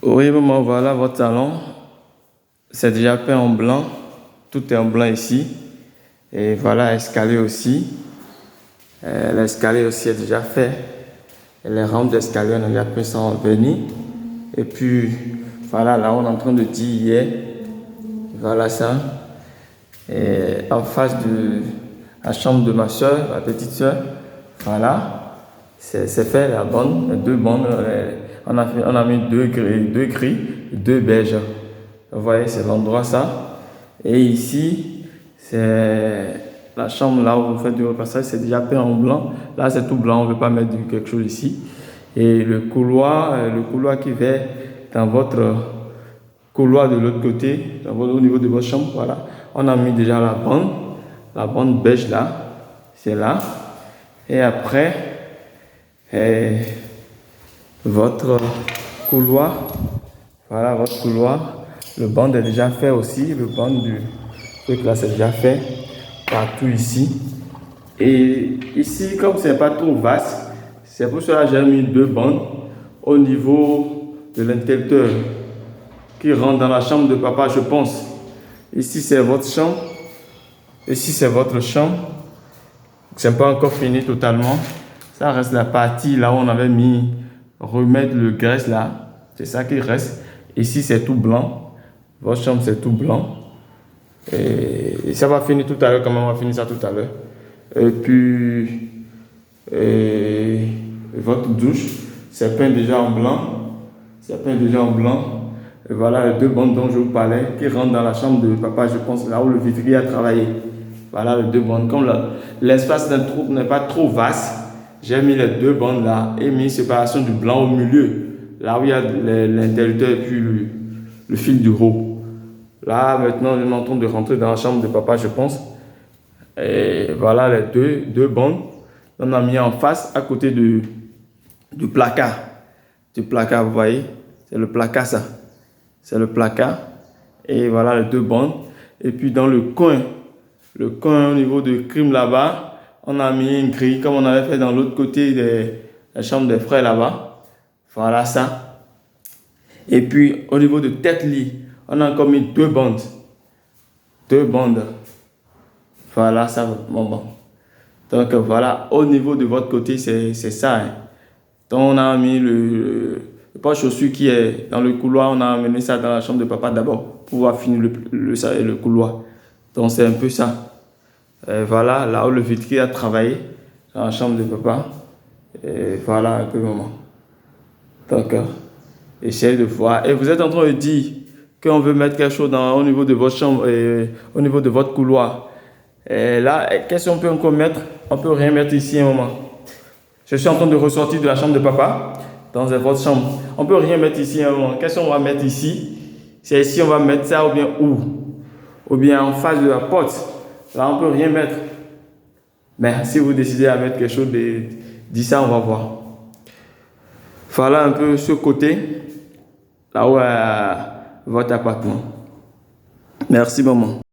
Oui, maman, voilà votre salon. C'est déjà peint en blanc. Tout est en blanc ici. Et voilà, l'escalier aussi. L'escalier aussi est déjà fait. Et les rampes d'escalier, on a déjà pu s'en venir. Et puis, voilà, là, on est en train de dire hier. Voilà ça. Et en face de la chambre de ma soeur, ma petite soeur, voilà. C'est fait, la bande, les deux bandes. On a mis deux gris, deux beiges. Vous voyez, c'est l'endroit ça. Et ici, c'est la chambre là où vous faites du repassage, c'est déjà peint en blanc. Là, c'est tout blanc, on ne veut pas mettre quelque chose ici. Et le couloir qui va dans votre couloir de l'autre côté, au niveau de votre chambre, voilà. On a mis déjà la bande beige là, c'est là. Et après, votre couloir, voilà votre couloir. Le banc est déjà fait aussi, le banc du truc là c'est déjà fait partout ici. Et ici, comme c'est pas trop vaste, c'est pour cela que j'ai mis deux bandes au niveau de l'interrupteur qui rentre dans la chambre de papa, je pense. Ici c'est votre chambre, ici c'est votre chambre. C'est pas encore fini totalement. Ça reste la partie là où on avait mis remettre le graisse là. C'est ça qui reste. Ici c'est tout blanc. Votre chambre, c'est tout blanc. Et ça va finir tout à l'heure, quand même, on va finir ça tout à l'heure. Et puis, votre douche, c'est peint déjà en blanc. C'est peint déjà en blanc. Et voilà les deux bandes dont je vous parlais, qui rentrent dans la chambre de papa, je pense, là où le vitrier a travaillé. Voilà les deux bandes. Comme l'espace n'est pas trop vaste, j'ai mis les deux bandes là et mis une séparation du blanc au milieu. Là où il y a l'interrupteur et puis le fil du haut. Là, maintenant, je suis en train de rentrer dans la chambre de papa, je pense. Et voilà les deux bandes. On a mis en face, à côté du placard. Du placard, vous voyez. C'est le placard, ça. C'est le placard. Et voilà les deux bandes. Et puis dans le coin au niveau du crime là-bas, on a mis une grille, comme on avait fait dans l'autre côté de la chambre des frères là-bas. Voilà ça. Et puis au niveau de tête-lit, on a encore mis deux bandes. Deux bandes. Voilà ça, mon bon. Donc voilà, au niveau de votre côté, c'est ça. Hein. Donc on a mis le porte-chaussures qui est dans le couloir. On a amené ça dans la chambre de papa d'abord pour pouvoir finir le couloir. Donc c'est un peu ça. Et voilà, là où le vitrier a travaillé, dans la chambre de papa. Et voilà un peu, maman. Donc, essayez de voir. Et vous êtes en train de dire qu'on veut mettre quelque chose au niveau de votre chambre et au niveau de votre couloir. Et là, qu'est-ce qu'on peut encore mettre? On ne peut rien mettre ici un moment. Je suis en train de ressortir de la chambre de papa dans votre chambre. On ne peut rien mettre ici un moment. Qu'est-ce qu'on va mettre ici? C'est ici on va mettre ça ou bien où? Ou bien en face de la porte. Là, on ne peut rien mettre. Mais si vous décidez à mettre quelque chose, dis ça, on va voir. Voilà un peu ce côté, là où est votre appartement. Merci, maman.